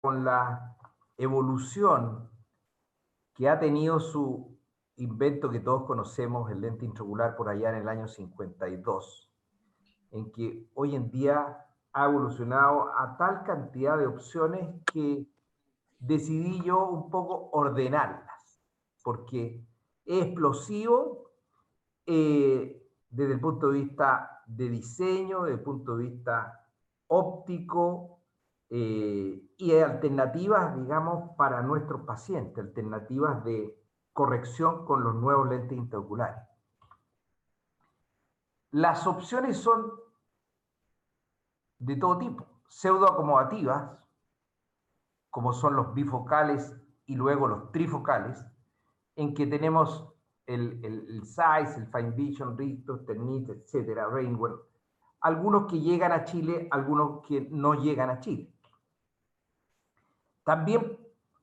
con la evolución que ha tenido su invento que todos conocemos, el lente intraocular, por allá en el año 52, en que hoy en día ha evolucionado a tal cantidad de opciones que decidí yo un poco ordenarlas, porque es explosivo desde el punto de vista de diseño, desde el punto de vista óptico, y alternativas, digamos, para nuestros pacientes, alternativas de corrección con los nuevos lentes intraoculares. Las opciones son de todo tipo, pseudoacomodativas, como son los bifocales y luego los trifocales, en que tenemos el Zeiss, el Fine Vision, Richter, Ternit, etcétera, Rainwell, algunos que llegan a Chile, algunos que no llegan a Chile. También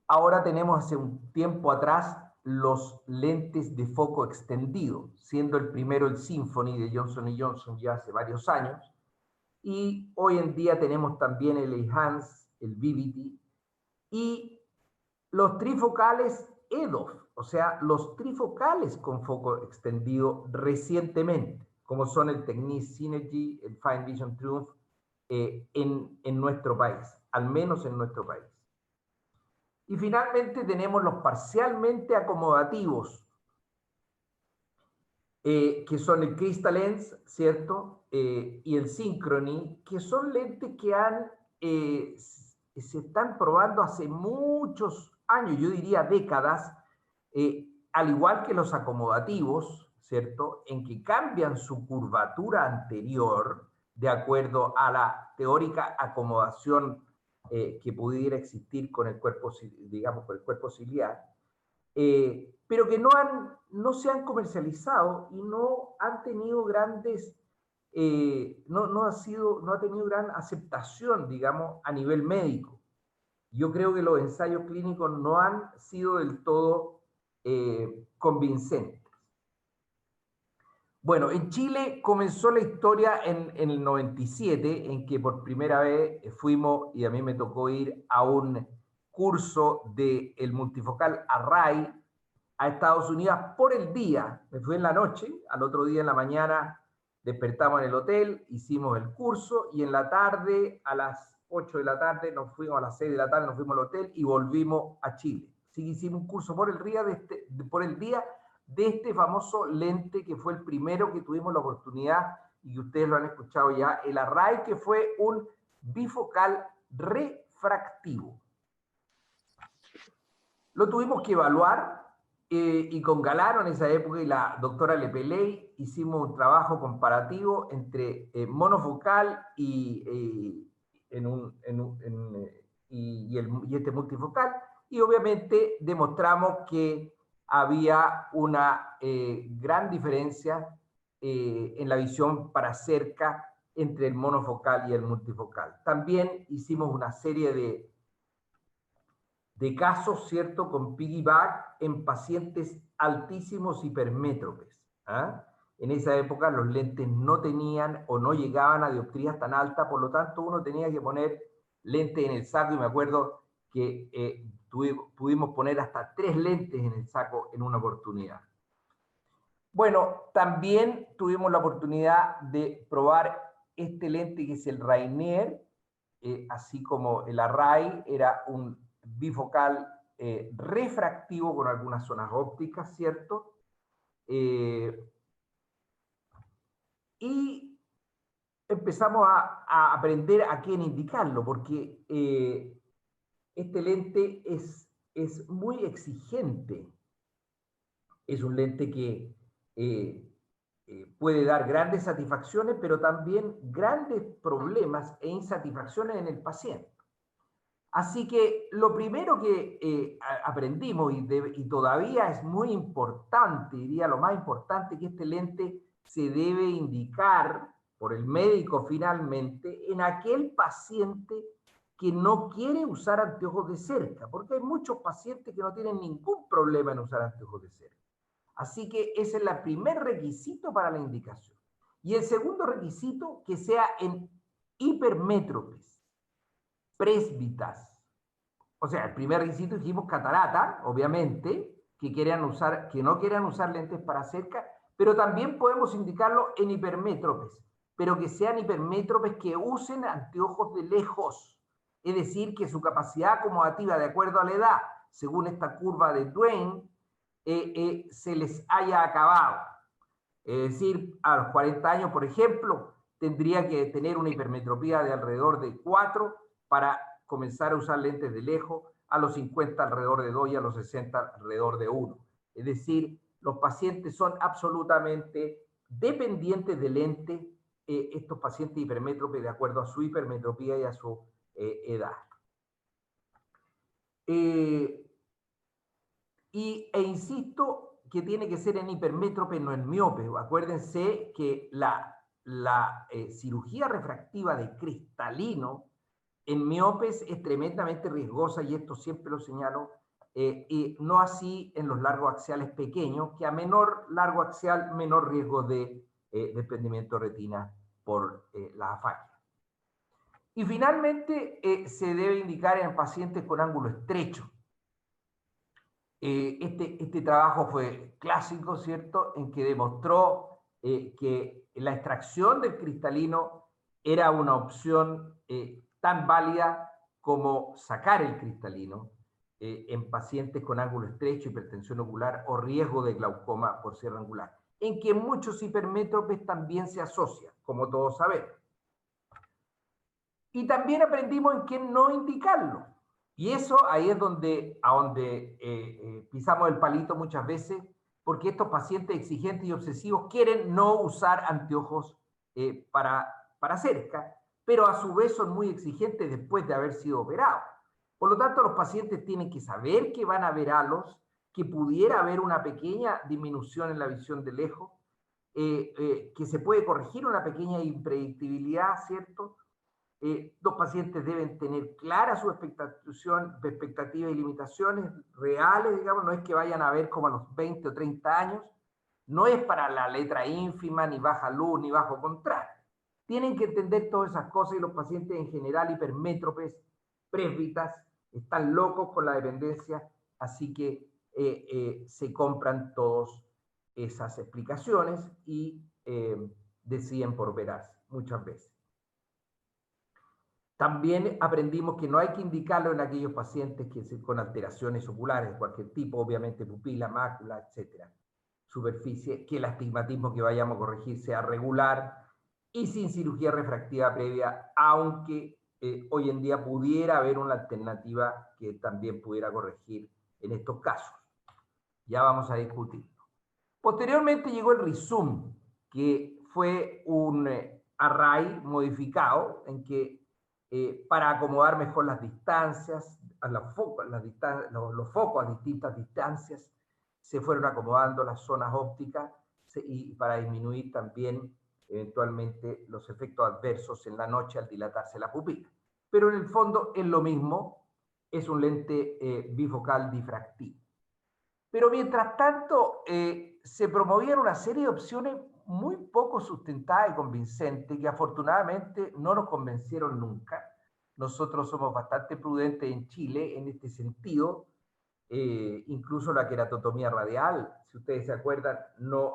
ahora tenemos hace un tiempo atrás los lentes de foco extendido, siendo el primero el Symphony de Johnson & Johnson ya hace varios años, y hoy en día tenemos también el Enhance, el Vivity, y los trifocales EDOF, o sea, los trifocales con foco extendido recientemente, como son el Technics Synergy, el Fine Vision Triumph, en nuestro país, al menos en nuestro país. Y finalmente tenemos los parcialmente acomodativos, que son el Crystal Lens, ¿cierto? Y el Synchrony, que son lentes que se están probando hace muchos años, yo diría décadas, al igual que los acomodativos, ¿cierto? En que cambian su curvatura anterior de acuerdo a la teórica acomodación que pudiera existir con el cuerpo, digamos, con el cuerpo ciliar, pero que no se han comercializado y no han tenido grandes, no ha tenido gran aceptación, digamos, a nivel médico. Yo creo que los ensayos clínicos no han sido del todo convincentes. Bueno, en Chile comenzó la historia en el 97, en que por primera vez fuimos, y a mí me tocó ir a un curso del multifocal Array a Estados Unidos por el día. Me fui en la noche, al otro día en la mañana despertamos en el hotel, hicimos el curso, y en la tarde, a las 8 de la tarde, nos fuimos a las 6 de la tarde, nos fuimos al hotel y volvimos a Chile. Así que hicimos un curso por el día de este famoso lente que fue el primero que tuvimos la oportunidad, y que ustedes lo han escuchado ya, el Array, que fue un bifocal refractivo. Lo tuvimos que evaluar, y con Galano en esa época y la doctora Lepeley hicimos un trabajo comparativo entre monofocal y este multifocal, y obviamente demostramos que había una gran diferencia en la visión para cerca entre el monofocal y el multifocal. También hicimos una serie de casos, ¿cierto?, con piggyback en pacientes altísimos hipermétropes. ¿Ah? En esa época los lentes no tenían o no llegaban a dioptrías tan altas, por lo tanto uno tenía que poner lentes en el saco, y me acuerdo que pudimos poner hasta 3 lentes en el saco en una oportunidad. Bueno, también tuvimos la oportunidad de probar este lente que es el Rainier, así como el Array era un bifocal refractivo con algunas zonas ópticas, ¿cierto? Y empezamos a aprender a quién indicarlo, porque este lente es muy exigente. Es un lente que puede dar grandes satisfacciones, pero también grandes problemas e insatisfacciones en el paciente. Así que lo primero que aprendimos, y todavía es muy importante, diría lo más importante, que este lente se debe indicar por el médico finalmente en aquel paciente que no quiere usar anteojos de cerca, porque hay muchos pacientes que no tienen ningún problema en usar anteojos de cerca. Así que ese es el primer requisito para la indicación. Y el segundo requisito, que sea en hipermétropes, présbitas, o sea, el primer requisito dijimos catarata, obviamente, que no quieran usar lentes para cerca, pero también podemos indicarlo en hipermétropes, pero que sean hipermétropes que usen anteojos de lejos, es decir, que su capacidad acomodativa de acuerdo a la edad, según esta curva de Duane, se les haya acabado. Es decir, a los 40 años, por ejemplo, tendría que tener una hipermetropía de alrededor de 4 para comenzar a usar lentes de lejos, a los 50 alrededor de 2 y a los 60 alrededor de 1. Es decir, los pacientes son absolutamente dependientes de lentes, estos pacientes hipermétropes, de acuerdo a su hipermetropía y a su edad. Insisto que tiene que ser en hipermétrope, no en miope. Acuérdense que la cirugía refractiva de cristalino en miopes es tremendamente riesgosa, y esto siempre lo señalo, y no así en los largos axiales pequeños, que a menor largo axial, menor riesgo de desprendimiento de retina por la afasia. Y finalmente, se debe indicar en pacientes con ángulo estrecho. Este trabajo fue clásico, ¿cierto?, en que demostró que la extracción del cristalino era una opción tan válida como sacar el cristalino en pacientes con ángulo estrecho, hipertensión ocular o riesgo de glaucoma por cierre angular, en que muchos hipermétropes también se asocian, como todos sabemos. Y también aprendimos en qué no indicarlo. Y eso ahí es donde pisamos el palito muchas veces, porque estos pacientes exigentes y obsesivos quieren no usar anteojos para cerca, pero a su vez son muy exigentes después de haber sido operados. Por lo tanto, los pacientes tienen que saber que van a ver halos, que pudiera haber una pequeña disminución en la visión de lejos, que se puede corregir una pequeña impredictibilidad, ¿cierto? Los pacientes deben tener clara su expectativa y limitaciones reales, digamos, no es que vayan a ver como a los 20 o 30 años, no es para la letra ínfima, ni baja luz, ni bajo contraste. Tienen que entender todas esas cosas, y los pacientes en general hipermétropes, presbitas, están locos con la dependencia, así que se compran todas esas explicaciones y deciden por operarse muchas veces. También aprendimos que no hay que indicarlo en aquellos pacientes con alteraciones oculares de cualquier tipo, obviamente pupila, mácula, etcétera, superficie, que el astigmatismo que vayamos a corregir sea regular y sin cirugía refractiva previa, aunque hoy en día pudiera haber una alternativa que también pudiera corregir en estos casos. Ya vamos a discutirlo. Posteriormente llegó el Rizum, que fue un array modificado en que para acomodar mejor las distancias, los focos a distintas distancias, se fueron acomodando las zonas ópticas y para disminuir también eventualmente los efectos adversos en la noche al dilatarse la pupila. Pero en el fondo es lo mismo, es un lente bifocal difractivo. Pero mientras tanto, se promovían una serie de opciones muy poco sustentadas y convincentes, que afortunadamente no nos convencieron nunca. Nosotros somos bastante prudentes en Chile en este sentido. Incluso la queratotomía radial, si ustedes se acuerdan, no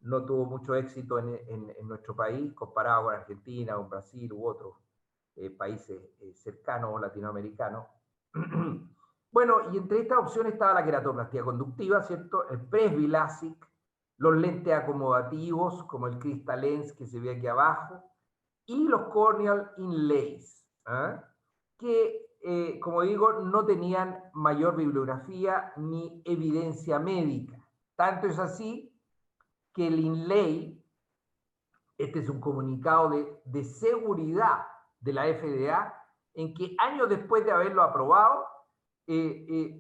tuvo mucho éxito en nuestro país comparado con Argentina, o Brasil u otros países cercanos o latinoamericanos. Bueno, y entre estas opciones estaba la queratoplastia conductiva, ¿cierto? El Presby-LASIK, los lentes acomodativos, como el Crystalens que se ve aquí abajo, y los corneal inlays, ¿eh? Que, como digo, no tenían mayor bibliografía ni evidencia médica. Tanto es así que el inlay, este es un comunicado de seguridad de la FDA, en que años después de haberlo aprobado,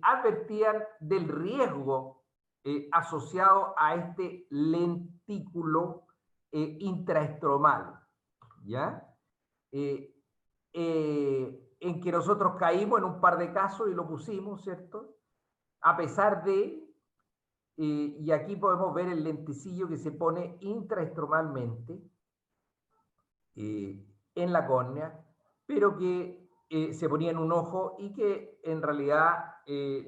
advertían del riesgo asociado a este lentículo intraestromal, ¿ya? En que nosotros caímos en un par de casos y lo pusimos, ¿cierto? A pesar de, y aquí podemos ver el lentecillo que se pone intraestromalmente en la córnea, pero que se ponía en un ojo y que en realidad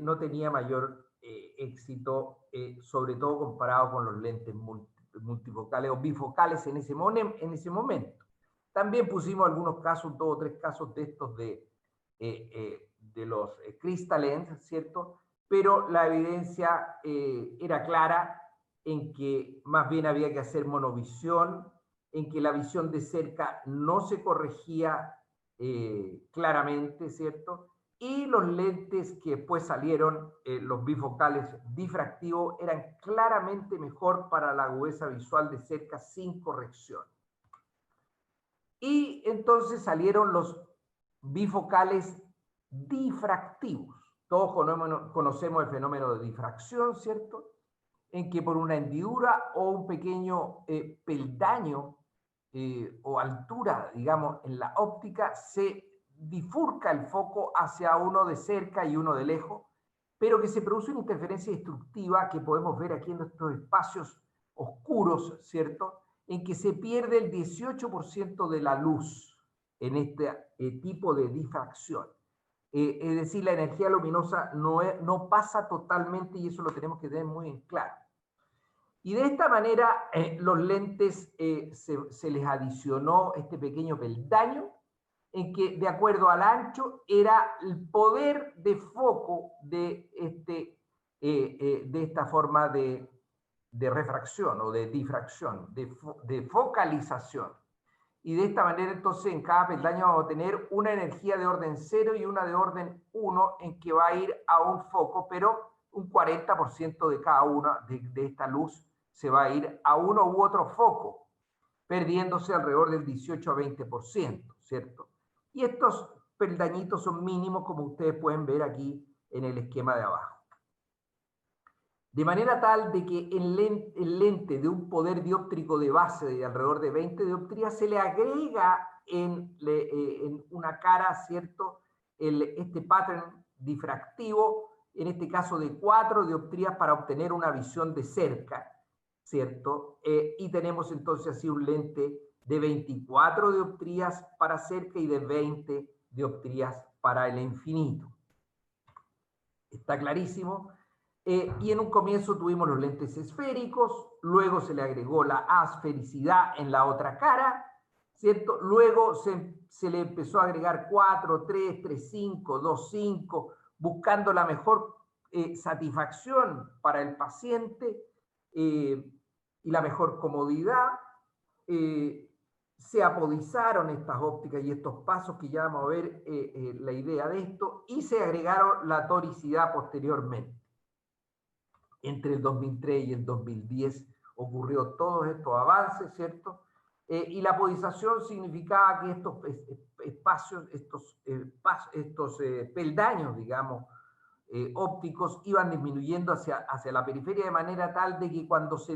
no tenía mayor éxito, sobre todo comparado con los lentes multifocales o bifocales en ese momento. También pusimos algunos casos, 2 o 3 casos de estos de los Crystal Lens, ¿cierto? Pero la evidencia era clara en que más bien había que hacer monovisión, en que la visión de cerca no se corregía claramente, ¿cierto? Y los lentes que después salieron, los bifocales difractivos, eran claramente mejor para la agudeza visual de cerca sin corrección. Y entonces salieron los bifocales difractivos. Todos conocemos el fenómeno de difracción, ¿cierto? En que por una hendidura o un pequeño peldaño o altura, digamos, en la óptica, se bifurca el foco hacia uno de cerca y uno de lejos, pero que se produce una interferencia destructiva que podemos ver aquí en estos espacios oscuros, ¿cierto? En que se pierde el 18% de la luz en este tipo de difracción. Es decir, la energía luminosa no pasa totalmente y eso lo tenemos que tener muy en claro. Y de esta manera los lentes se les adicionó este pequeño peldaño en que de acuerdo al ancho era el poder de foco de, de esta forma de refracción o de difracción, de focalización. Y de esta manera entonces en cada peldaño vamos a tener una energía de orden 0 y una de orden 1 en que va a ir a un foco, pero un 40% de cada una de esta luz se va a ir a uno u otro foco, perdiéndose alrededor del 18 a 20%, ¿cierto? Y estos peldañitos son mínimos, como ustedes pueden ver aquí en el esquema de abajo. De manera tal de que el lente de un poder dióptrico de base de alrededor de 20 dioptrías se le agrega en una cara, ¿cierto? Este pattern difractivo, en este caso de 4 dioptrías para obtener una visión de cerca, ¿cierto? Y tenemos entonces así un lente de 24 dioptrías para cerca y de 20 dioptrías para el infinito. Está clarísimo. Y en un comienzo tuvimos los lentes esféricos, luego se le agregó la asfericidad en la otra cara, ¿cierto? Luego se le empezó a agregar 4, 3, 3, 5, 2, 5, buscando la mejor satisfacción para el paciente y la mejor comodidad. Se apodizaron estas ópticas y estos pasos que ya vamos a ver la idea de esto, y se agregaron la toricidad posteriormente. Entre el 2003 y el 2010 ocurrió todos estos avances, ¿cierto? Y la apodización significaba que estos espacios, estos peldaños, digamos, ópticos iban disminuyendo hacia la periferia de manera tal de que cuando se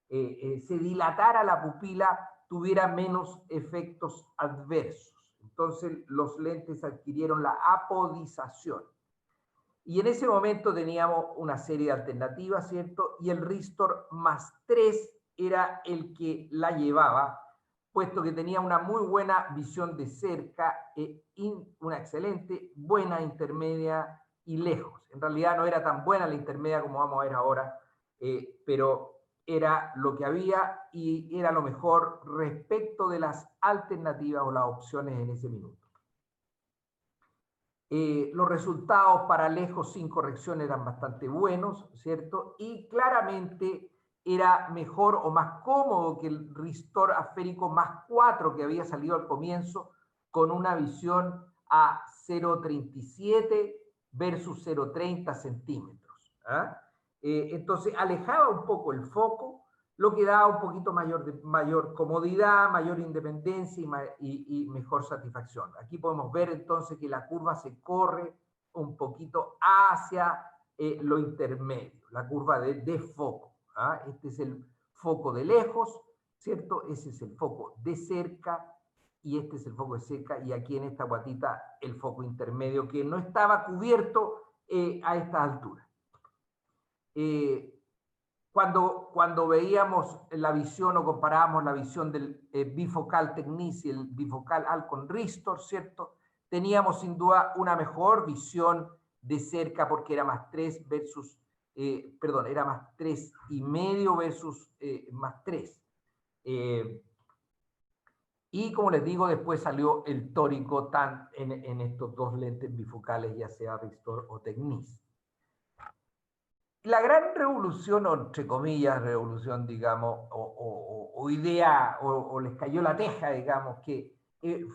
dilatara la pupila tuviera menos efectos adversos. Entonces los lentes adquirieron la apodización. Y en ese momento teníamos una serie de alternativas, ¿cierto? Y el Ristor más 3 era el que la llevaba, puesto que tenía una muy buena visión de cerca, una excelente, buena, intermedia y lejos. En realidad no era tan buena la intermedia como vamos a ver ahora, pero era lo que había y era lo mejor respecto de las alternativas o las opciones en ese minuto. Los resultados para lejos sin corrección eran bastante buenos, ¿cierto? Y claramente era mejor o más cómodo que el Ristor Asférico más 4 que había salido al comienzo, con una visión a 0,37 versus 0,30 centímetros. Entonces alejaba un poco el foco, lo que daba un poquito mayor comodidad, mayor independencia y mejor satisfacción. Aquí podemos ver entonces que la curva se corre un poquito hacia lo intermedio, la curva de foco. Este es el foco de lejos, ¿cierto? Ese es el foco de cerca y este es el foco de cerca, y aquí en esta guatita el foco intermedio que no estaba cubierto a estas alturas. Cuando veíamos la visión o comparábamos la visión del bifocal Technics y el bifocal Alcon Ristor, ¿cierto? teníamos sin duda una mejor visión de cerca porque era más 3 versus, perdón, era más 3,5 versus más 3. Y como les digo, después salió el tórico en estos dos lentes bifocales, ya sea Rextor o Tecnis. La gran revolución, o entre comillas, revolución, digamos, o idea, o les cayó la teja, digamos, que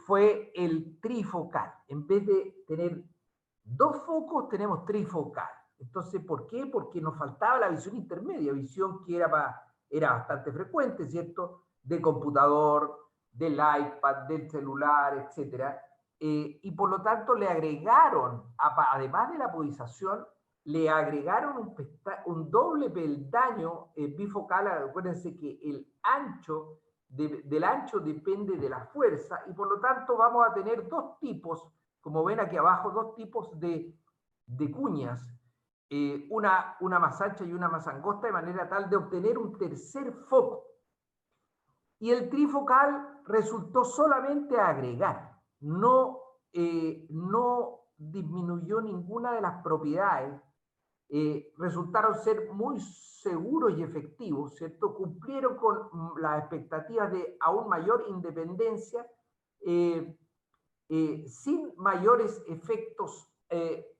fue el trifocal. En vez de tener dos focos, tenemos trifocal. Entonces, ¿por qué? Porque nos faltaba la visión intermedia, visión que era bastante frecuente, ¿cierto? De computador, del iPad, del celular, etc. Y por lo tanto le agregaron, además de la agudización, le agregaron un doble peldaño bifocal. Acuérdense que el ancho del ancho depende de la fuerza y por lo tanto vamos a tener dos tipos, como ven aquí abajo, dos tipos de cuñas, una más ancha y una más angosta, de manera tal de obtener un tercer foco. Y el trifocal resultó solamente agregar, no disminuyó ninguna de las propiedades. Resultaron ser muy seguros y efectivos, ¿cierto? Cumplieron con las expectativas de aún mayor independencia, sin mayores efectos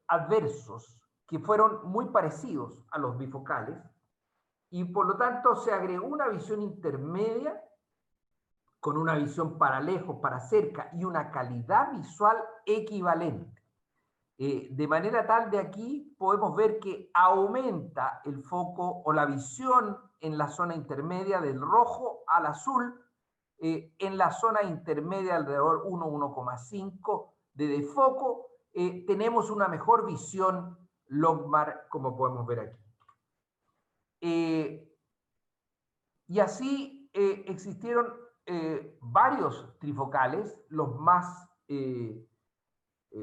adversos, que fueron muy parecidos a los bifocales, y por lo tanto se agregó una visión intermedia con una visión para lejos, para cerca y una calidad visual equivalente. De manera tal de aquí podemos ver que aumenta el foco o la visión en la zona intermedia del rojo al azul, en la zona intermedia alrededor 1,5 de desfoco, tenemos una mejor visión Longmar, como podemos ver aquí. Y así existieron varios trifocales, los más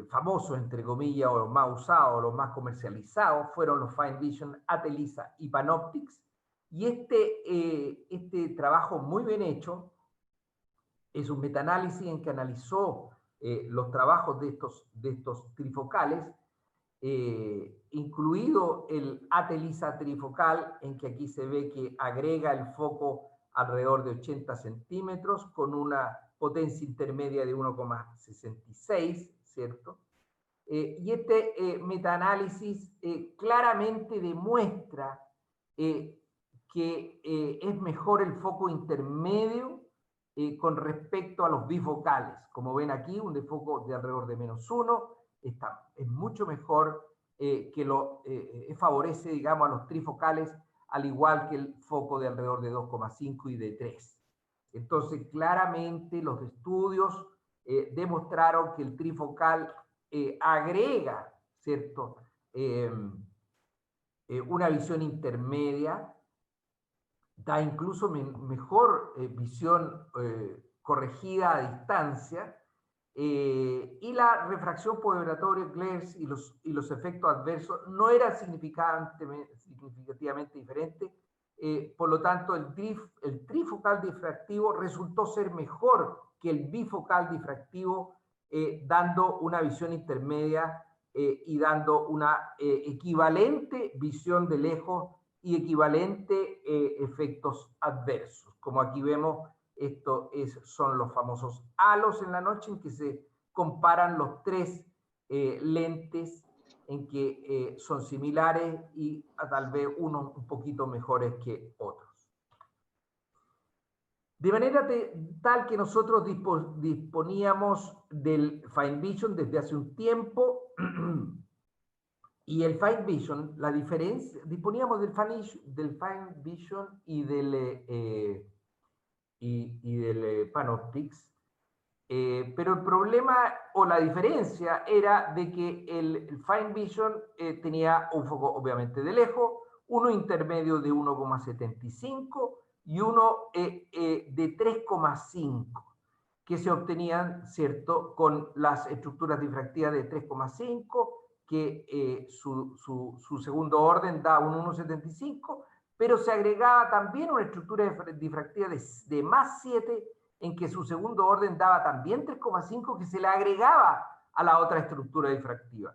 famosos, entre comillas, o los más usados, los más comercializados, fueron los Fine Vision, Atelisa y Panoptix. Y este trabajo muy bien hecho es un metaanálisis en que analizó los trabajos de estos trifocales, incluido el Atelisa trifocal, en que aquí se ve que agrega el foco alrededor de 80 centímetros con una potencia intermedia de 1,66, ¿cierto? Y este metaanálisis claramente demuestra que es mejor el foco intermedio con respecto a los bifocales. Como ven aquí, un desfoco de alrededor de -1 es mucho mejor, favorece, digamos, a los trifocales, al igual que el foco de alrededor de 2,5 y de 3. Entonces, claramente los estudios demostraron que el trifocal agrega, ¿cierto? Una visión intermedia, da incluso mejor visión corregida a distancia, y la refracción postoperatoria, glares y los efectos adversos no eran significativamente diferentes. Por lo tanto, el trifocal difractivo resultó ser mejor que el bifocal difractivo, dando una visión intermedia y dando una equivalente visión de lejos y equivalente efectos adversos. Como aquí vemos, son los famosos halos en la noche, en que se comparan los tres lentes, en que son similares y tal vez unos un poquito mejores que otros. De manera tal que nosotros disponíamos del Fine Vision desde hace un tiempo, y el Fine Vision, la diferencia, disponíamos del Fine Vision y del Panoptix, pero el problema o la diferencia era de que el Fine Vision tenía un foco obviamente de lejos, uno intermedio de 1,75 y uno de 3,5, que se obtenían, ¿cierto?, con las estructuras difractivas de 3,5, que su segundo orden da un 1,75, pero se agregaba también una estructura difractiva de más 7, en que su segundo orden daba también 3,5, que se le agregaba a la otra estructura difractiva.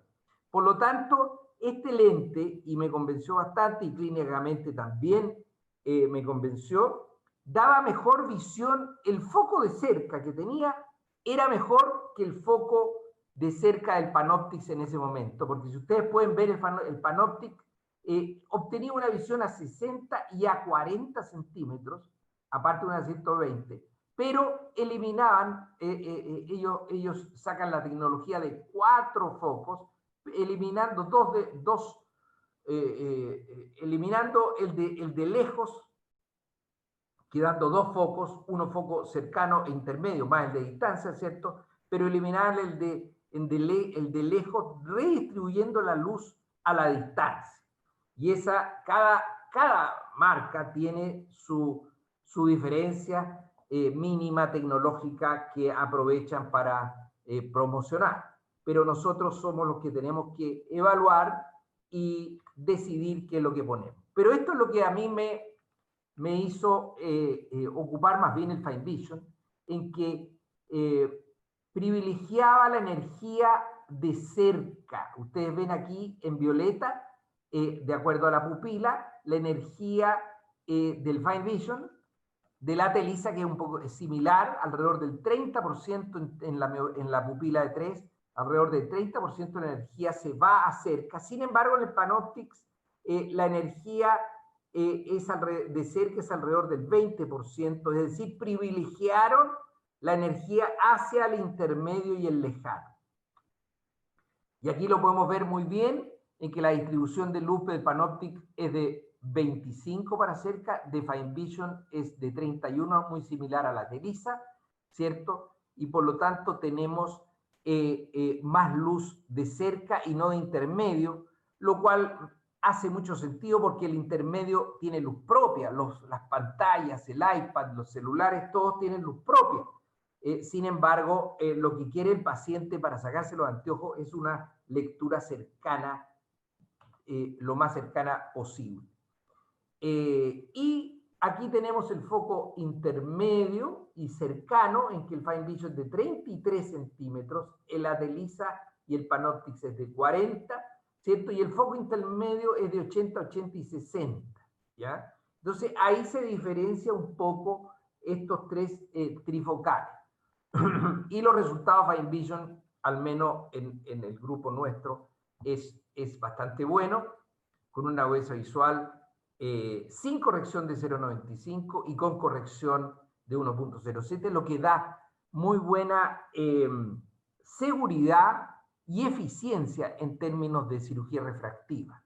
Por lo tanto, este lente, y me convenció bastante, y clínicamente también me convenció, daba mejor visión, el foco de cerca que tenía era mejor que el foco de cerca del Panoptix en ese momento, porque si ustedes pueden ver el Panoptix, obtenía una visión a 60 y a 40 centímetros, aparte de una 120, pero eliminaban, ellos sacan la tecnología de 4 focos, eliminando eliminando el de lejos, quedando 2 focos, uno foco cercano e intermedio, más el de distancia, ¿cierto? Pero eliminar el de lejos, redistribuyendo la luz a la distancia. Y cada marca tiene su diferencia mínima tecnológica que aprovechan para promocionar. Pero nosotros somos los que tenemos que evaluar y decidir qué es lo que ponemos. Pero esto es lo que a mí me hizo ocupar más bien el Fine Vision, en que privilegiaba la energía de cerca. Ustedes ven aquí en violeta, de acuerdo a la pupila, la energía del Fine Vision, de la Telisa, que es un poco similar, alrededor del 30% en la pupila de 3, alrededor del 30% de la energía se va a cerca. Sin embargo, en el Panoptix, la energía de cerca es alrededor del 20%, es decir, privilegiaron la energía hacia el intermedio y el lejano. Y aquí lo podemos ver muy bien, en que la distribución de luz del Panoptix es de 25 para cerca, de Fine Vision es de 31, muy similar a la Telisa, ¿cierto? Y por lo tanto tenemos más luz de cerca y no de intermedio, lo cual hace mucho sentido porque el intermedio tiene luz propia, las pantallas, el iPad, los celulares, todos tienen luz propia. Sin embargo, lo que quiere el paciente para sacarse los anteojos es una lectura cercana, lo más cercana posible. Y aquí tenemos el foco intermedio y cercano, en que el Fine Vision es de 33 centímetros, el Telisa y el Panoptix es de 40, ¿cierto? Y el foco intermedio es de 80, 80 y 60, ¿ya? Entonces, ahí se diferencia un poco estos 3 trifocales. Y los resultados Fine Vision, al menos en el grupo nuestro, es bastante bueno, con una agudeza visual sin corrección de 0,95 y con corrección de 1,07, lo que da muy buena seguridad y eficiencia en términos de cirugía refractiva.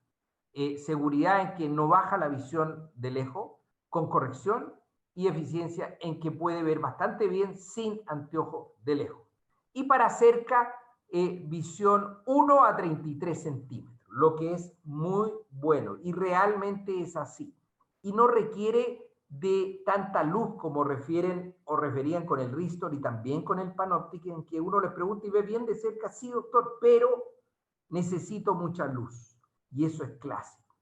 Seguridad en que no baja la visión de lejos, con corrección, y eficiencia en que puede ver bastante bien sin anteojo de lejos. Y para cerca, visión 1 a 33 centímetros, lo que es muy bueno, y realmente es así. Y no requiere de tanta luz como refieren o referían con el Ristor y también con el Panoptic, en que uno les pregunta y ve bien de cerca, sí, doctor, pero necesito mucha luz. Y eso es clásico.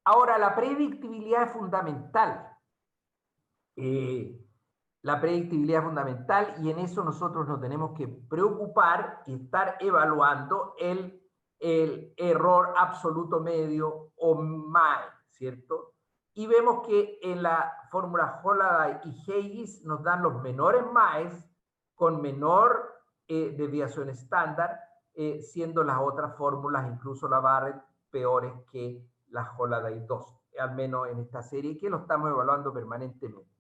Ahora, la predictibilidad es fundamental. La predictibilidad es fundamental y en eso nosotros nos tenemos que preocupar y estar evaluando el error absoluto medio o MAE, ¿cierto? Y vemos que en la fórmula Holaday y Hayes nos dan los menores MAEs con menor desviación estándar, siendo las otras fórmulas, incluso la Barrett, peores que la Holaday 2, al menos en esta serie, que lo estamos evaluando permanentemente.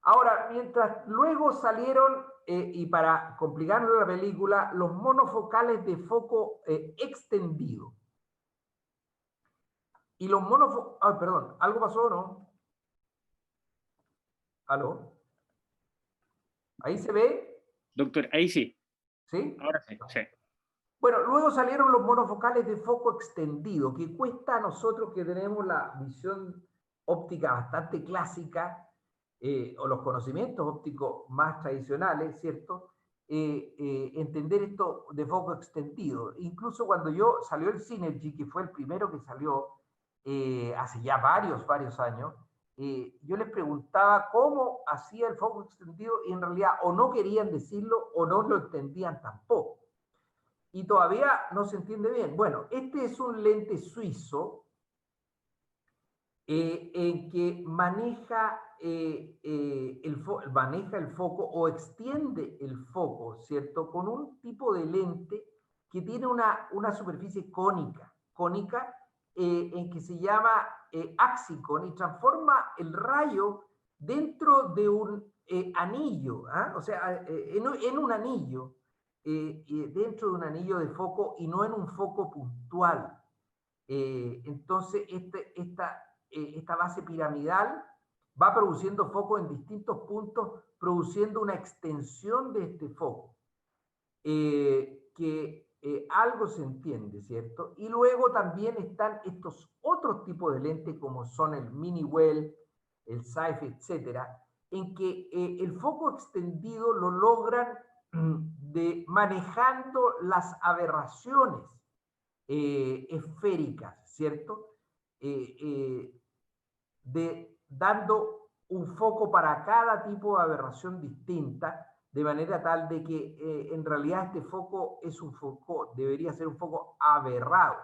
Ahora, mientras luego salieron, y para complicarnos la película, los monofocales de foco extendido. Y los monofocales... Ah, perdón, ¿algo pasó o no? ¿Aló? ¿Ahí se ve? Doctor, ahí sí. ¿Sí? Ahora sí, sí. Bueno, luego salieron los monofocales de foco extendido, que cuesta a nosotros que tenemos la visión óptica bastante clásica, o los conocimientos ópticos más tradicionales, ¿cierto? Entender esto de foco extendido. Incluso cuando salió el Synergy, que fue el primero que salió hace ya varios años, yo les preguntaba cómo hacía el foco extendido y en realidad o no querían decirlo o no lo entendían tampoco. Y todavía no se entiende bien. Bueno, este es un lente suizo en que maneja el foco o extiende el foco, ¿cierto? Con un tipo de lente que tiene una superficie cónica en que se llama axicon y transforma el rayo dentro de un anillo, ¿ah? O sea, en un anillo, dentro de un anillo de foco y no en un foco puntual. Entonces, esta base piramidal va produciendo foco en distintos puntos, produciendo una extensión de este foco, que algo se entiende, ¿cierto? Y luego también están estos otros tipos de lentes como son el mini well, el SAIF, etcétera, en que el foco extendido lo logran manejando las aberraciones esféricas, ¿cierto? Dando un foco para cada tipo de aberración distinta, de manera tal de que en realidad este foco es un foco, debería ser un foco aberrado,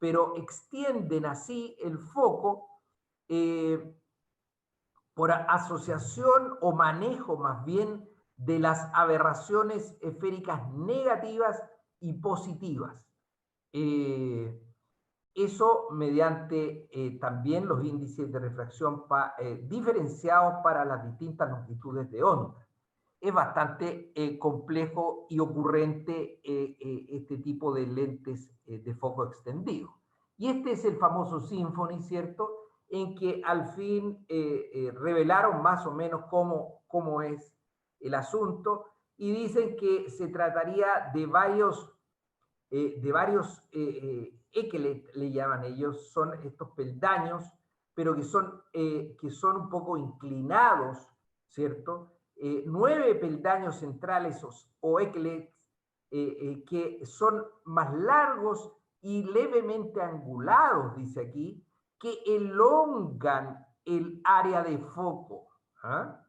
pero extienden así el foco por asociación o manejo más bien de las aberraciones esféricas negativas y positivas. Eso mediante también los índices de refracción diferenciados para las distintas longitudes de onda. Es bastante complejo y ocurrente este tipo de lentes de foco extendido. Y este es el famoso Symphony, ¿cierto? En que al fin revelaron más o menos cómo es el asunto y dicen que se trataría de varios que le llaman ellos, son estos peldaños, pero que son un poco inclinados, ¿cierto? 9 peldaños centrales o ekelets que son más largos y levemente angulados, dice aquí, que elongan el área de foco. ¿Ah?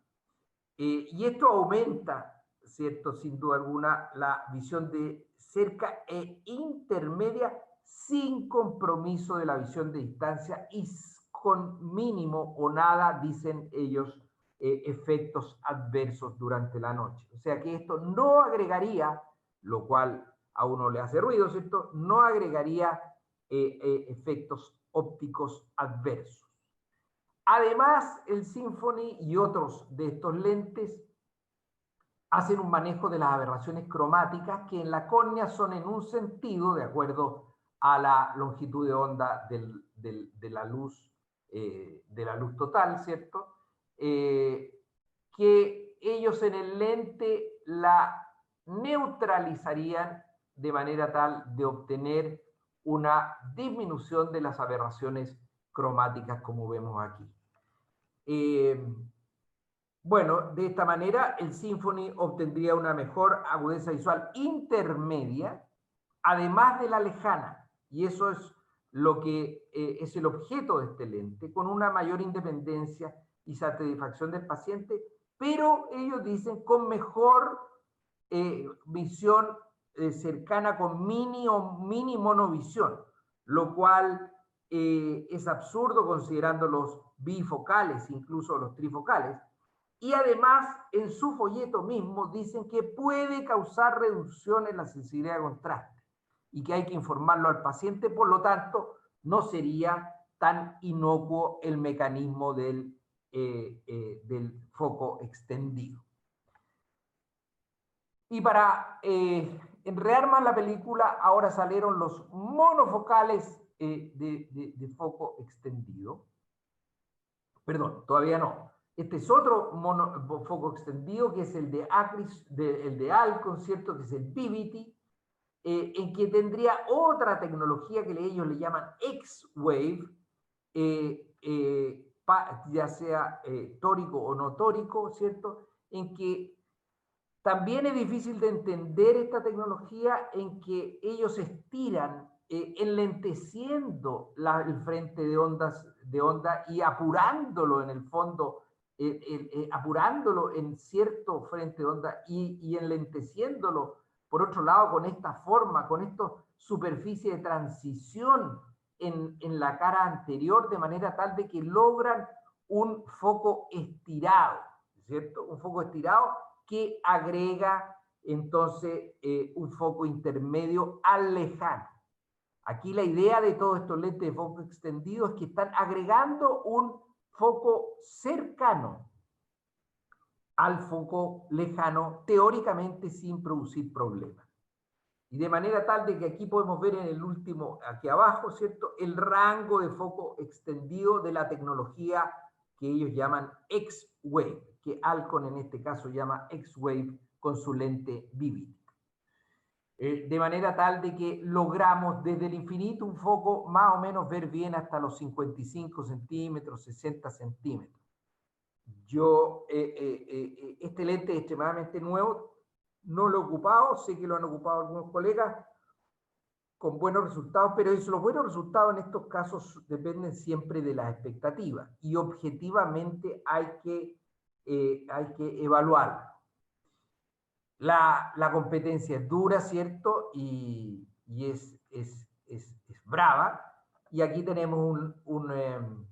Y esto aumenta, ¿cierto? Sin duda alguna, la visión de cerca e intermedia sin compromiso de la visión de distancia y con mínimo o nada, dicen ellos, efectos adversos durante la noche. O sea que esto no agregaría, lo cual a uno le hace ruido, ¿cierto? No agregaría efectos ópticos adversos. Además, el Symphony y otros de estos lentes hacen un manejo de las aberraciones cromáticas que en la córnea son en un sentido, de acuerdo a la longitud de onda de la luz total, ¿cierto? Que ellos en el lente la neutralizarían de manera tal de obtener una disminución de las aberraciones cromáticas como vemos aquí. Bueno, de esta manera el Symphony obtendría una mejor agudeza visual intermedia, además de la lejana, y eso es lo que es el objeto de este lente, con una mayor independencia y satisfacción del paciente, pero ellos dicen con mejor visión cercana con mini o mini monovisión, lo cual es absurdo considerando los bifocales, incluso los trifocales. Y además, en su folleto mismo, dicen que puede causar reducción en la sensibilidad de contraste y que hay que informarlo al paciente, por lo tanto, no sería tan inocuo el mecanismo del foco extendido. Y para enredar más la película, ahora salieron los monofocales de foco extendido. Perdón, todavía no. Este es otro foco extendido, que es el de Acris, el de Alcon, ¿cierto? Que es el Vivity, en que tendría otra tecnología que ellos le llaman X-Wave, ya sea tórico o no tórico, ¿cierto? En que también es difícil de entender esta tecnología, en que ellos estiran enlenteciendo el frente de onda y apurándolo en el fondo, apurándolo en cierto frente de onda y enlenteciéndolo, por otro lado, con esta forma, con esta superficie de transición en la cara anterior, de manera tal de que logran un foco estirado, ¿cierto? Un foco estirado que agrega entonces un foco intermedio al lejano. Aquí la idea de todos estos lentes de foco extendido es que están agregando un foco cercano al foco lejano, teóricamente sin producir problemas. Y de manera tal de que aquí podemos ver en el último, aquí abajo, ¿cierto?, el rango de foco extendido de la tecnología que ellos llaman X-Wave, que Alcon en este caso llama X-Wave con su lente Vivid. De manera tal de que logramos desde el infinito un foco más o menos ver bien hasta los 55 centímetros, 60 centímetros. Este lente es extremadamente nuevo, no lo he ocupado, sé que lo han ocupado algunos colegas con buenos resultados, pero los buenos resultados en estos casos dependen siempre de las expectativas y objetivamente hay que evaluarlo. La competencia es dura, ¿cierto? Y es brava. Y aquí tenemos un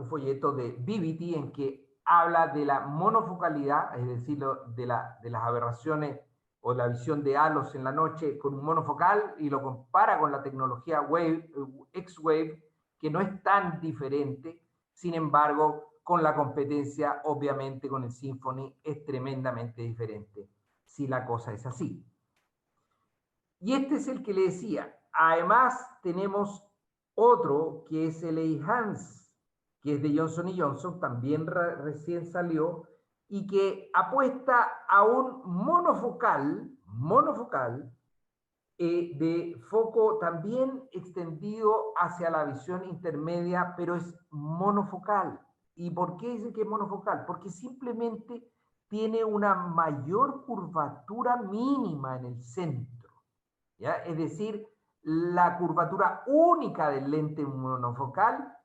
folleto de BBT en que habla de la monofocalidad, es decir, de las aberraciones o la visión de halos en la noche con un monofocal y lo compara con la tecnología X-Wave, que no es tan diferente, sin embargo, con la competencia, obviamente con el Symphony, es tremendamente diferente, si la cosa es así. Y este es el que le decía. Además, tenemos otro que es el Enhance, que es de Johnson & Johnson, también recién salió, y que apuesta a un monofocal de foco también extendido hacia la visión intermedia, pero es monofocal. ¿Y por qué dice que es monofocal? Porque simplemente tiene una mayor curvatura mínima en el centro, ¿ya? Es decir, la curvatura única del lente monofocal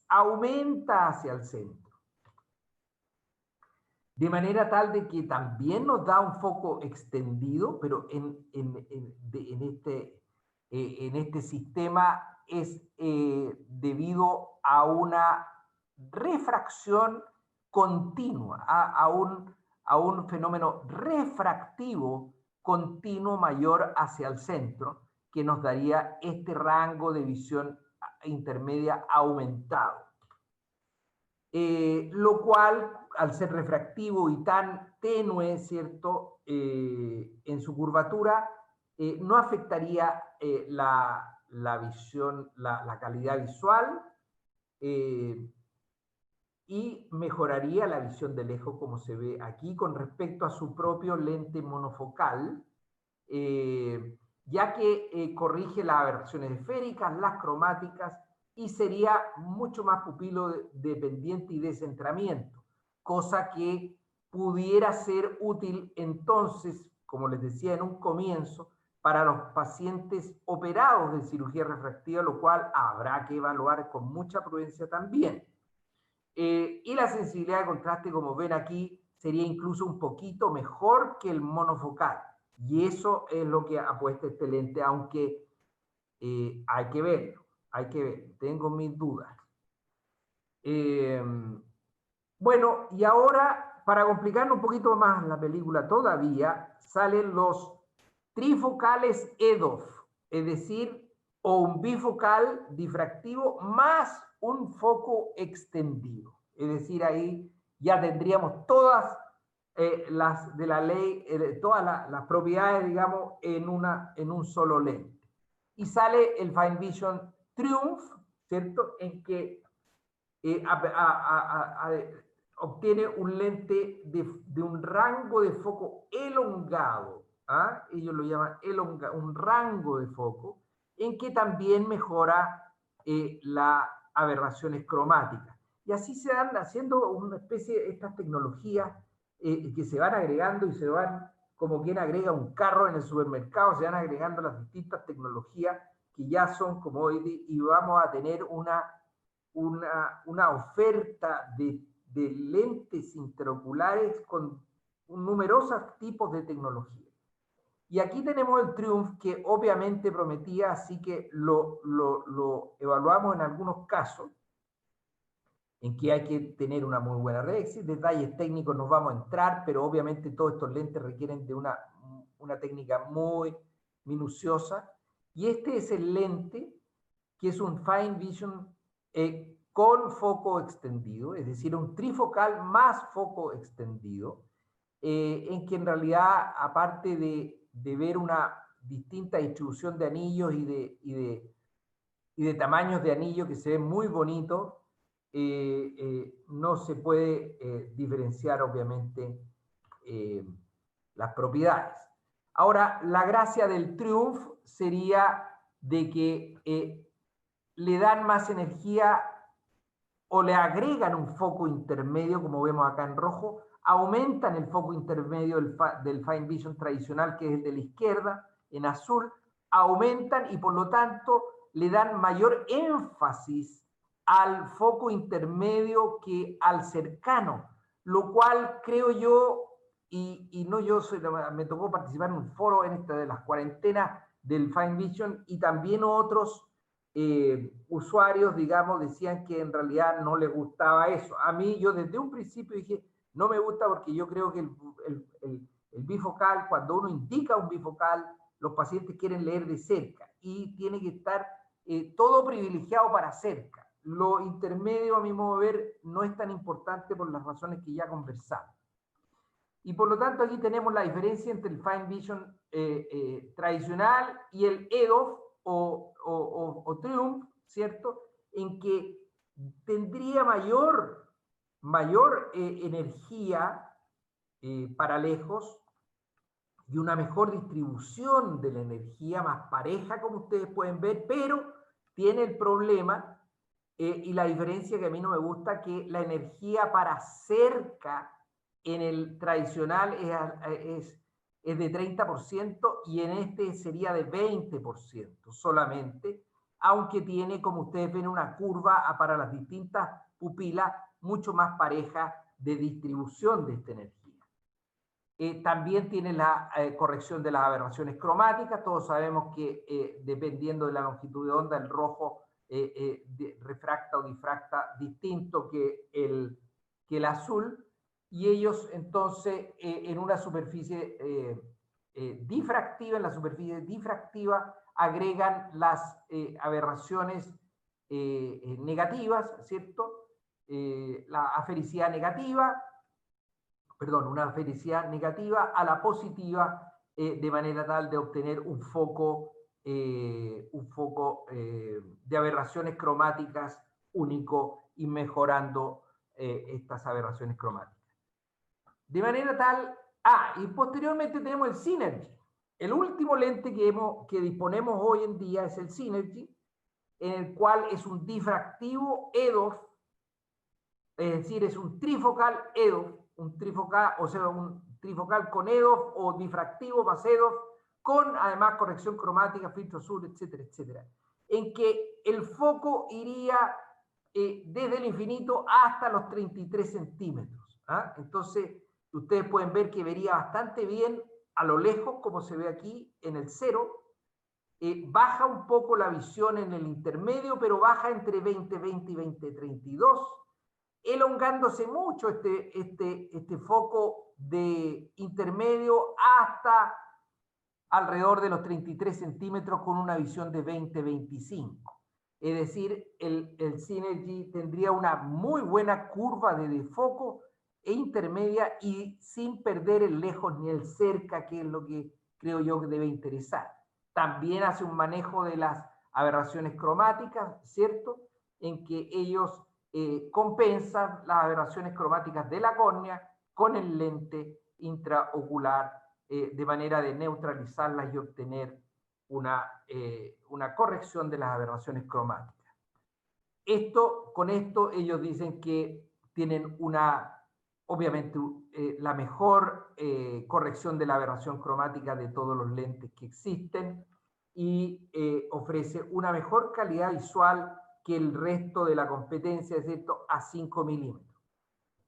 aumenta hacia el centro. De manera tal de que también nos da un foco extendido, pero en este sistema es debido a una refracción continua, a un fenómeno refractivo continuo mayor hacia el centro, que nos daría este rango de visión intermedia aumentado. Lo cual, al ser refractivo y tan tenue, ¿cierto?, en su curvatura, no afectaría la visión, la calidad visual, y mejoraría la visión de lejos, como se ve aquí, con respecto a su propio lente monofocal, ya que corrige las aberraciones esféricas, las cromáticas, y sería mucho más pupilo dependiente y de centramiento, cosa que pudiera ser útil entonces, como les decía en un comienzo, para los pacientes operados de cirugía refractiva, lo cual habrá que evaluar con mucha prudencia también. Y la sensibilidad de contraste, como ven aquí, sería incluso un poquito mejor que el monofocal. Y eso es lo que apuesta este lente, aunque hay que verlo, tengo mis dudas. Bueno, y ahora, para complicarnos un poquito más la película todavía, salen los trifocales EDOF, es decir, o un bifocal difractivo más un foco extendido. Es decir, ahí ya tendríamos todas las de la ley, todas las propiedades, digamos, en un solo lente. Y sale el Fine Vision Triumph, ¿cierto?, en que obtiene un lente de un rango de foco elongado, ¿ah? Ellos lo llaman un rango de foco, en que también mejora las aberraciones cromáticas. Y así se van haciendo una especie de estas tecnologías que se van agregando y se van como quien agrega un carro en el supermercado, se van agregando las distintas tecnologías que ya son commodity y vamos a tener una oferta de lentes interoculares con numerosos tipos de tecnología. Y aquí tenemos el Triumph que obviamente prometía, así que lo evaluamos en algunos casos, en que hay que tener una muy buena red. Detalles técnicos nos vamos a entrar, pero obviamente todos estos lentes requieren de una técnica muy minuciosa. Y este es el lente, que es un Fine Vision con foco extendido, es decir, un trifocal más foco extendido, en que en realidad, aparte de ver una distinta distribución de anillos y de tamaños de anillo que se ven muy bonitos, no se puede diferenciar obviamente las propiedades. Ahora, la gracia del Triumph sería de que le dan más energía o le agregan un foco intermedio, como vemos acá en rojo, aumentan el foco intermedio del Fine Vision tradicional, que es el de la izquierda, en azul, aumentan y por lo tanto le dan mayor énfasis al foco intermedio que al cercano, lo cual creo yo, y no yo soy, me tocó participar en un foro en esta de las cuarentenas del Fine Vision y también otros usuarios, digamos, decían que en realidad no les gustaba eso. A mí, yo desde un principio dije, no me gusta porque yo creo que el bifocal, cuando uno indica un bifocal, los pacientes quieren leer de cerca y tiene que estar todo privilegiado para cerca. Lo intermedio, a mi modo de ver, no es tan importante por las razones que ya conversamos. Y por lo tanto aquí tenemos la diferencia entre el Fine Vision tradicional y el EDOF o Triumph, ¿cierto? En que tendría mayor energía para lejos y una mejor distribución de la energía, más pareja, como ustedes pueden ver, pero tiene el problema y la diferencia que a mí no me gusta, que la energía para cerca en el tradicional es de 30% y en este sería de 20% solamente, aunque tiene, como ustedes ven, una curva para las distintas pupilas mucho más pareja de distribución de esta energía. También tiene la corrección de las aberraciones cromáticas. Todos sabemos que dependiendo de la longitud de onda, el rojo refracta o difracta distinto que el azul. Y ellos entonces en una superficie difractiva, en la superficie difractiva, agregan las aberraciones negativas, ¿cierto? La afericidad negativa, perdón, una felicidad negativa a la positiva, de manera tal de obtener un foco de aberraciones cromáticas único y mejorando estas aberraciones cromáticas. De manera tal, y posteriormente tenemos el Synergy. El último lente que disponemos hoy en día es el Synergy, en el cual es un difractivo EDOF, es decir, es un trifocal EDOF, un trifocal, o sea, un trifocal con EDOF o difractivo más EDOF, con además corrección cromática, filtro azul, etcétera, etcétera. En que el foco iría desde el infinito hasta los 33 centímetros. Entonces, ustedes pueden ver que vería bastante bien a lo lejos, como se ve aquí en el 0. Baja un poco la visión en el intermedio, pero baja entre 20-20 y 20-32. Elongándose mucho este foco de intermedio hasta alrededor de los 33 centímetros con una visión de 20-25. Es decir, el Synergy tendría una muy buena curva de foco e intermedia y sin perder el lejos ni el cerca, que es lo que creo yo que debe interesar. También hace un manejo de las aberraciones cromáticas, ¿cierto? En que ellos compensan las aberraciones cromáticas de la córnea con el lente intraocular de manera de neutralizarlas y obtener una corrección de las aberraciones cromáticas. Con esto ellos dicen que tienen una obviamente la mejor corrección de la aberración cromática de todos los lentes que existen y ofrece una mejor calidad visual que el resto de la competencia, es cierto, a 5 milímetros.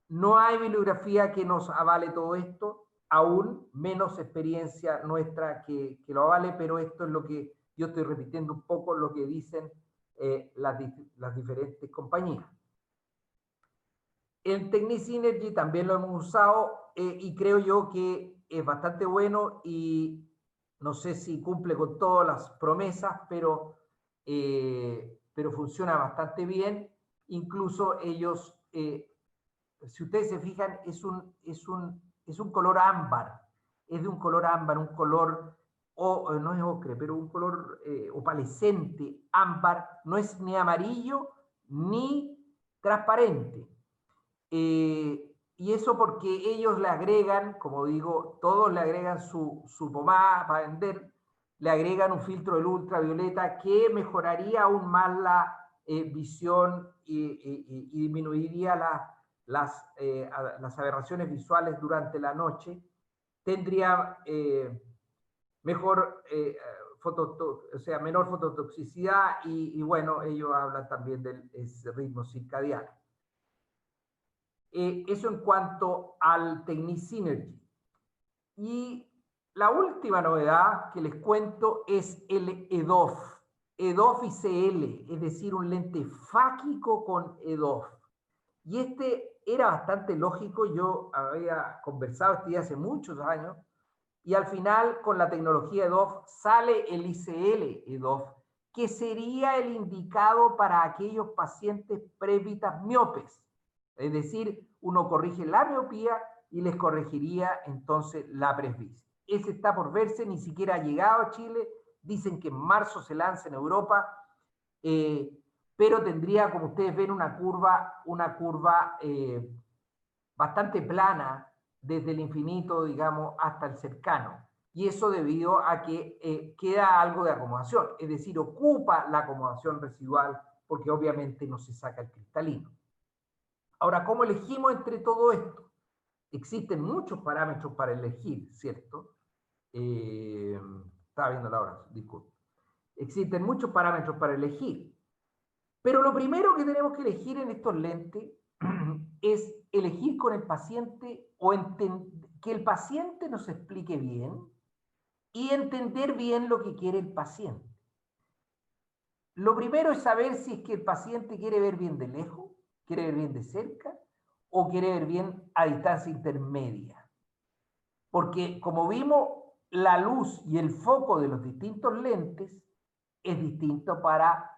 No hay bibliografía que nos avale todo esto, aún menos experiencia nuestra que lo avale, pero esto es lo que yo estoy repitiendo un poco lo que dicen las diferentes compañías. El Technisynergy también lo hemos usado y creo yo que es bastante bueno y no sé si cumple con todas las promesas, pero funciona bastante bien. Incluso ellos, si ustedes se fijan, es un color ámbar. Es de un color ámbar, un color, no es ocre, pero un color opalescente, ámbar. No es ni amarillo ni transparente. Y eso porque ellos le agregan, como digo, todos le agregan su pomada para vender, le agregan un filtro de luz ultravioleta que mejoraría aún más la visión y disminuiría las aberraciones visuales durante la noche. Tendría mejor menor fototoxicidad y bueno, ellos hablan también del ritmo circadiano. Eso en cuanto al Technisynergy. Y la última novedad que les cuento es el EDOF. EDOF ICL, es decir, un lente fáquico con EDOF. Y este era bastante lógico, yo había conversado este día hace muchos años, y al final con la tecnología EDOF sale el ICL EDOF, que sería el indicado para aquellos pacientes presbitas miopes. Es decir, uno corrige la miopía y les corregiría entonces la presbicia. Ese está por verse, ni siquiera ha llegado a Chile, dicen que en marzo se lanza en Europa, pero tendría, como ustedes ven, una curva bastante plana desde el infinito, digamos, hasta el cercano. Y eso debido a que queda algo de acomodación, es decir, ocupa la acomodación residual porque obviamente no se saca el cristalino. Ahora, ¿cómo elegimos entre todo esto? Existen muchos parámetros para elegir, ¿cierto? Estaba viendo la hora, disculpe. Existen muchos parámetros para elegir. Pero lo primero que tenemos que elegir en estos lentes es elegir con el paciente o que el paciente nos explique bien y entender bien lo que quiere el paciente. Lo primero es saber si es que el paciente quiere ver bien de lejos, quiere ver bien de cerca o quiere ver bien a distancia intermedia. Porque como vimos, la luz y el foco de los distintos lentes es distinto para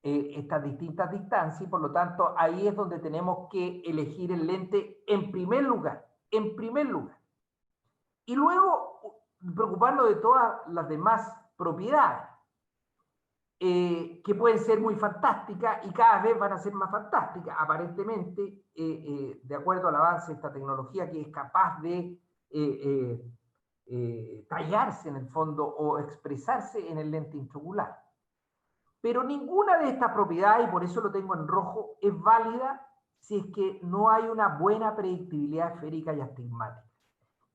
estas distintas distancias y por lo tanto ahí es donde tenemos que elegir el lente en primer lugar. Y luego preocuparnos de todas las demás propiedades. Que pueden ser muy fantásticas y cada vez van a ser más fantásticas, aparentemente, de acuerdo al avance de esta tecnología que es capaz de tallarse en el fondo o expresarse en el lente intraocular. Pero ninguna de estas propiedades, y por eso lo tengo en rojo, es válida si es que no hay una buena predictibilidad esférica y astigmática.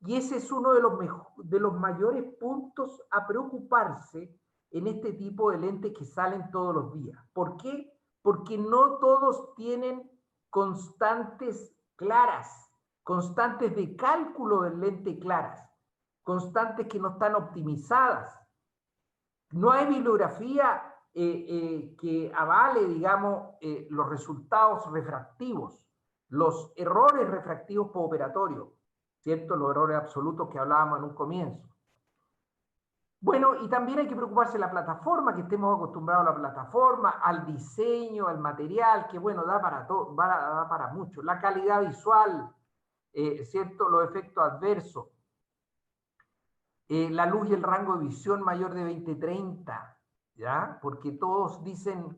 Y ese es uno de los mayores puntos a preocuparse en este tipo de lentes que salen todos los días. ¿Por qué? Porque no todos tienen constantes claras, constantes de cálculo del lente claras, constantes que no están optimizadas. No hay bibliografía que avale, digamos, los resultados refractivos, los errores refractivos postoperatorios, ¿cierto? Los errores absolutos que hablábamos en un comienzo. Bueno, y también hay que preocuparse de la plataforma, que estemos acostumbrados a la plataforma, al diseño, al material, que bueno, da para todo, da para mucho. La calidad visual, ¿cierto? Los efectos adversos. La luz y el rango de visión mayor de 20-30, ¿ya? Porque todos dicen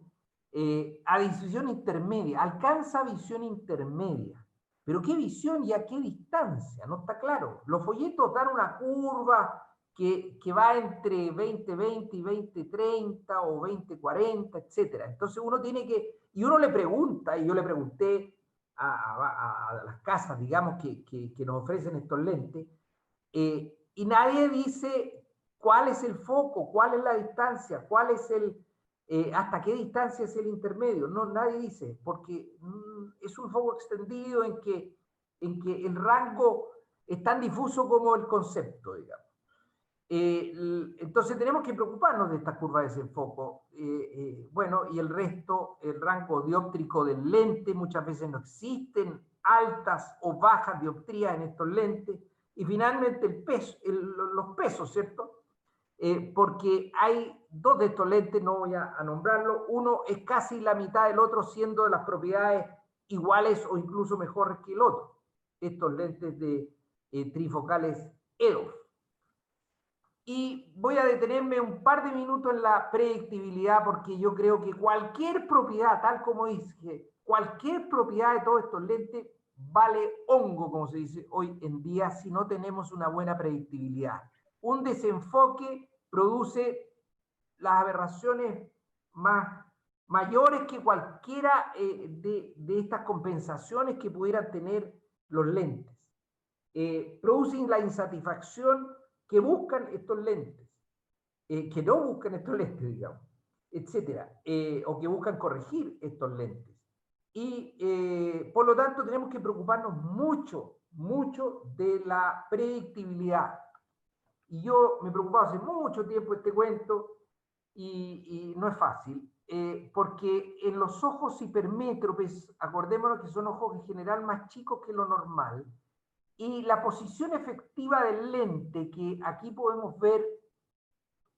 a visión intermedia, alcanza visión intermedia. Pero ¿qué visión y a qué distancia? No está claro. Los folletos dan una curva que va entre 20-20 y 20-30 o 20-40, etc. Entonces uno tiene que, y uno le pregunta, y yo le pregunté a las casas, digamos, que nos ofrecen estos lentes, y nadie dice cuál es el foco, cuál es la distancia, cuál es hasta qué distancia es el intermedio. No, nadie dice, porque es un foco extendido en que el rango es tan difuso como el concepto, digamos. Entonces tenemos que preocuparnos de esta curva de desenfoco. Bueno, y el resto, el rango dióptrico del lente, muchas veces no existen altas o bajas dioptrías en estos lentes. Y finalmente el peso, los pesos, ¿cierto? Porque hay dos de estos lentes, no voy a nombrarlo, uno es casi la mitad del otro, siendo de las propiedades iguales o incluso mejores que el otro. Estos lentes de trifocales EDOF. Y voy a detenerme un par de minutos en la predictibilidad, porque yo creo que cualquier propiedad, tal como dije, cualquier propiedad de todos estos lentes vale hongo, como se dice hoy en día, si no tenemos una buena predictibilidad. Un desenfoque produce las aberraciones mayores que cualquiera de estas compensaciones que pudieran tener los lentes. Producen la insatisfacción que buscan estos lentes, que no buscan estos lentes, digamos, etcétera, o que buscan corregir estos lentes. Y por lo tanto tenemos que preocuparnos mucho, mucho de la predictibilidad. Y yo me preocupaba hace mucho tiempo este cuento, y no es fácil, porque en los ojos hipermétropes, acordémonos que son ojos en general más chicos que lo normal, y la posición efectiva del lente, que aquí podemos ver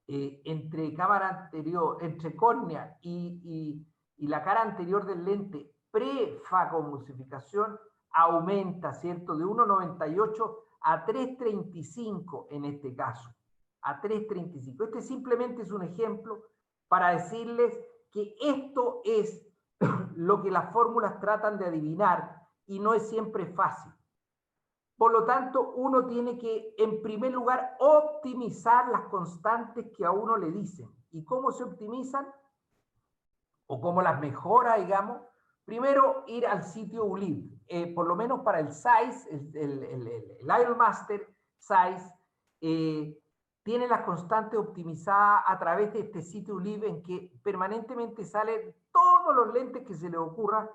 entre cámara anterior, entre córnea y la cara anterior del lente pre-fagomulsificación, aumenta, ¿cierto? De 1,98 a 3,35 en este caso, a 3,35. Este simplemente es un ejemplo para decirles que esto es lo que las fórmulas tratan de adivinar y no es siempre fácil. Por lo tanto, uno tiene que, en primer lugar, optimizar las constantes que a uno le dicen. ¿Y cómo se optimizan? O cómo las mejora, digamos. Primero, ir al sitio ULIB. Por lo menos para el SAIS, el IronMaster SAIS, tiene las constantes optimizadas a través de este sitio ULIB, en que permanentemente salen todos los lentes que se le ocurra,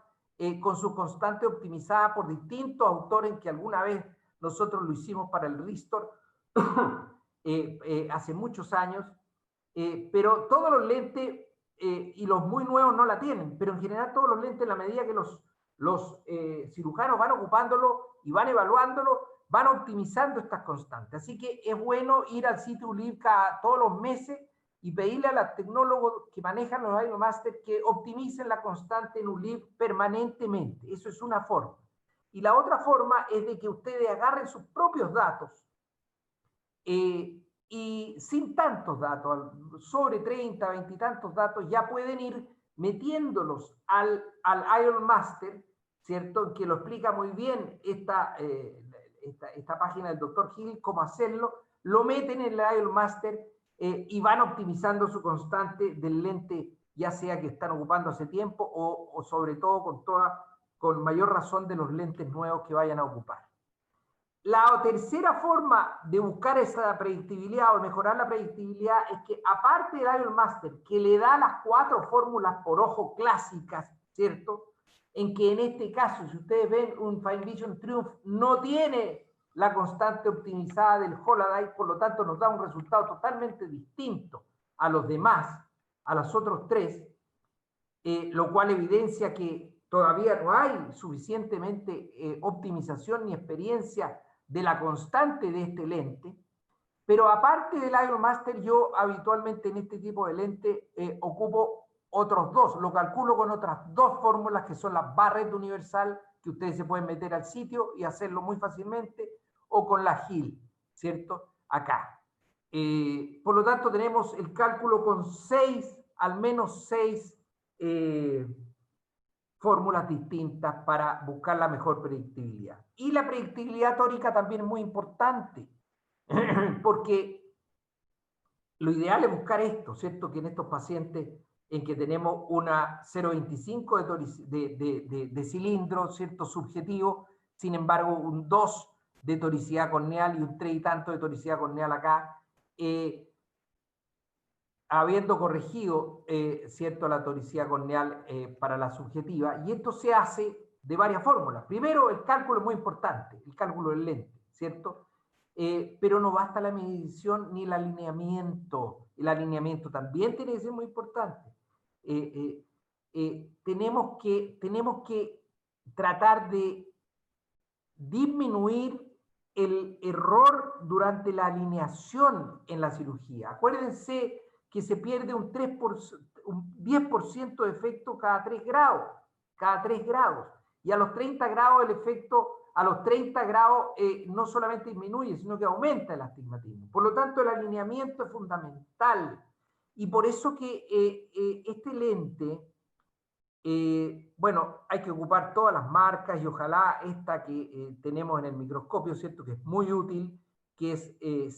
con su constante optimizada por distintos autores, que alguna vez nosotros lo hicimos para el Ristor hace muchos años, pero todos los lentes y los muy nuevos no la tienen, pero en general todos los lentes, en la medida que los cirujanos van ocupándolo y van evaluándolo, van optimizando estas constantes. Así que es bueno ir al sitio ULIB todos los meses y pedirle a los tecnólogos que manejan los IronMaster que optimicen la constante en ULIB permanentemente. Eso es una forma. Y la otra forma es de que ustedes agarren sus propios datos y sin tantos datos, sobre 30, 20 y tantos datos, ya pueden ir metiéndolos al IronMaster, ¿cierto? Que lo explica muy bien esta página del Dr. Hill, cómo hacerlo. Lo meten en el IronMaster y van optimizando su constante del lente, ya sea que están ocupando hace tiempo o sobre todo con mayor razón de los lentes nuevos que vayan a ocupar. La tercera forma de buscar esa predictibilidad o mejorar la predictibilidad es que, aparte del IronMaster, que le da las 4 fórmulas por ojo clásicas, ¿cierto? En que en este caso, si ustedes ven, un Fine Vision Triumph no tiene la constante optimizada del Holoday, por lo tanto nos da un resultado totalmente distinto a los demás, a los otros 3, lo cual evidencia que todavía no hay suficientemente optimización ni experiencia de la constante de este lente. Pero aparte del IronMaster, yo habitualmente en este tipo de lente ocupo otros 2, lo calculo con otras 2 fórmulas, que son la Barrett universal, que ustedes se pueden meter al sitio y hacerlo muy fácilmente, o con la Hill, ¿cierto? Acá. Por lo tanto, tenemos el cálculo con 6, al menos 6 fórmulas distintas para buscar la mejor predictibilidad. Y la predictibilidad tórica también es muy importante, porque lo ideal es buscar esto, ¿cierto? Que en estos pacientes en que tenemos una 0,25 de cilindro, ¿cierto? Subjetivo, sin embargo un 2 de toricidad corneal y un 3 y tanto de toricidad corneal acá, habiendo corregido, ¿cierto?, la toricidad corneal para la subjetiva, y esto se hace de varias fórmulas. Primero, el cálculo es muy importante, el cálculo del lente, ¿cierto? Pero no basta la medición ni el alineamiento. El alineamiento también tiene que ser muy importante. Tenemos que tratar de disminuir el error durante la alineación en la cirugía. Acuérdense que se pierde un 10% de efecto cada 3 grados. Y a los 30 grados el efecto, a los 30 grados no solamente disminuye, sino que aumenta el astigmatismo. Por lo tanto, el alineamiento es fundamental. Y por eso que este lente, bueno, hay que ocupar todas las marcas y ojalá esta que tenemos en el microscopio, ¿cierto?, que es muy útil, que es,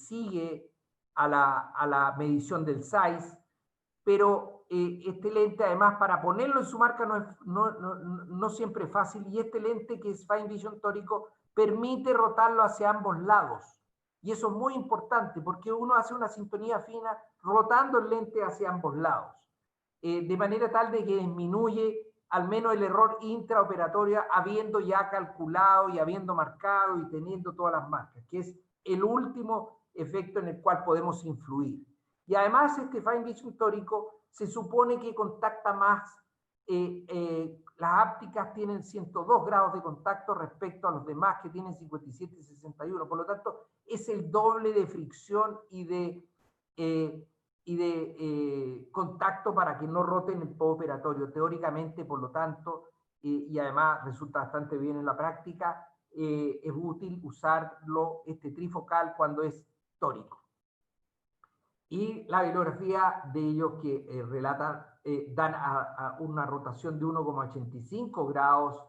sigue a la medición del size, pero este lente además para ponerlo en su marca no siempre es fácil, y este lente que es Fine Vision tórico permite rotarlo hacia ambos lados. Y eso es muy importante porque uno hace una sintonía fina rotando el lente hacia ambos lados. De manera tal de que disminuye al menos el error intraoperatorio, habiendo ya calculado y habiendo marcado y teniendo todas las marcas, que es el último efecto en el cual podemos influir. Y además este Fine Vision tórico se supone que contacta más, las ápticas tienen 102 grados de contacto respecto a los demás que tienen 57 y 61, por lo tanto es el doble de fricción y de contacto para que no roten el postoperatorio. Teóricamente, por lo tanto, y además resulta bastante bien en la práctica, es útil usarlo, este trifocal, cuando es tórico. Y la bibliografía de ellos que relatan, dan a una rotación de 1,85 grados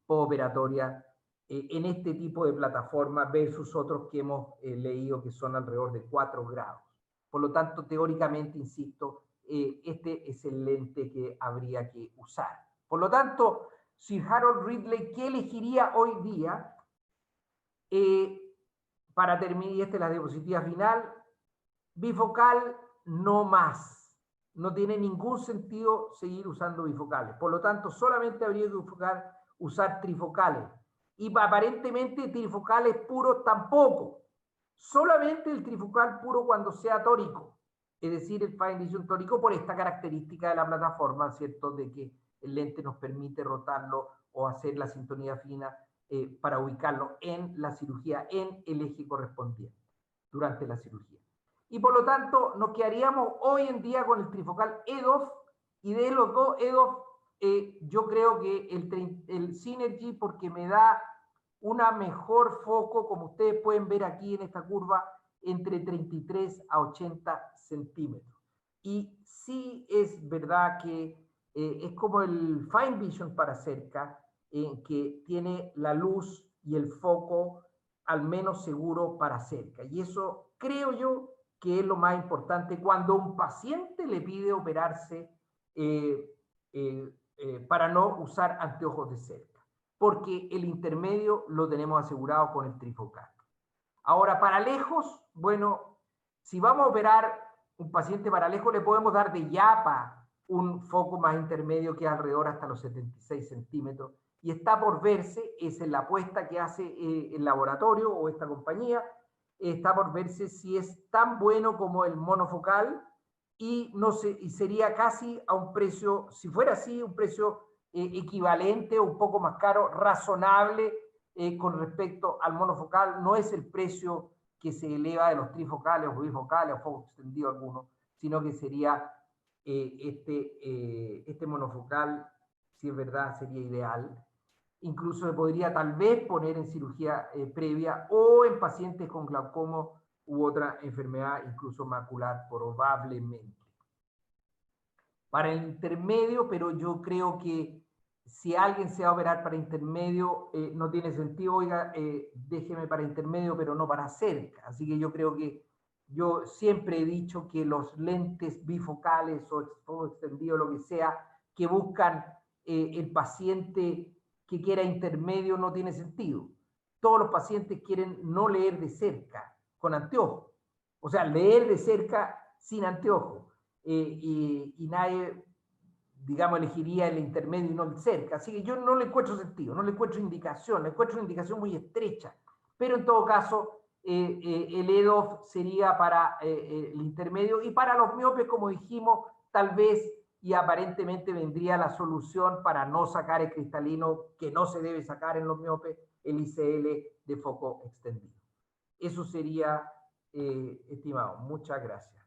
postoperatoria en este tipo de plataforma versus otros que hemos leído que son alrededor de 4 grados. Por lo tanto, teóricamente, insisto, este es el lente que habría que usar. Por lo tanto, Sir Harold Ridley, ¿qué elegiría hoy día? Para terminar, y esta es la diapositiva final, bifocal no más. No tiene ningún sentido seguir usando bifocales. Por lo tanto, solamente habría que usar trifocales. Y aparentemente trifocales puros tampoco. Solamente el trifocal puro cuando sea tórico. Es decir, el Fine Vision tórico, por esta característica de la plataforma, ¿cierto?, de que el lente nos permite rotarlo o hacer la sintonía fina para ubicarlo en la cirugía, en el eje correspondiente, durante la cirugía. Y por lo tanto, nos quedaríamos hoy en día con el trifocal EDOF, y de los dos EDOF, yo creo que el Synergy, porque me da una mejor foco, como ustedes pueden ver aquí en esta curva, entre 33 a 80 centímetros. Y sí es verdad que es como el Fine Vision para cerca, que tiene la luz y el foco al menos seguro para cerca. Y eso creo yo que es lo más importante cuando un paciente le pide operarse para no usar anteojos de cerca, porque el intermedio lo tenemos asegurado con el trifocal. Ahora, para lejos, bueno, si vamos a operar un paciente para lejos, le podemos dar de yapa un foco más intermedio que es alrededor hasta los 76 centímetros, y está por verse, es en la apuesta que hace el laboratorio o esta compañía, está por verse si es tan bueno como el monofocal, y, no sé, y sería casi a un precio, si fuera así, un precio equivalente o un poco más caro, razonable con respecto al monofocal. No es el precio que se eleva de los trifocales o bifocales o foco extendido alguno, sino que sería este monofocal, si es verdad, sería ideal. Incluso se podría tal vez poner en cirugía previa o en pacientes con glaucoma u otra enfermedad, incluso macular, probablemente. Para el intermedio, pero yo creo que si alguien se va a operar para intermedio, no tiene sentido, oiga, déjeme para intermedio, pero no para cerca. Así que yo creo que Yo siempre he dicho que los lentes bifocales o foco extendido, lo que sea, que buscan el paciente que quiera intermedio no tiene sentido. Todos los pacientes quieren no leer de cerca, con anteojos. O sea, leer de cerca sin anteojos. Y nadie, digamos, elegiría el intermedio y no el cerca. Así que yo no le encuentro sentido, no le encuentro indicación, le encuentro una indicación muy estrecha. Pero en todo caso, el EDOF sería para el intermedio y para los miopes, como dijimos, tal vez y aparentemente vendría la solución para no sacar el cristalino que no se debe sacar en los miopes, el ICL de foco extendido. Eso sería, estimado. Muchas gracias.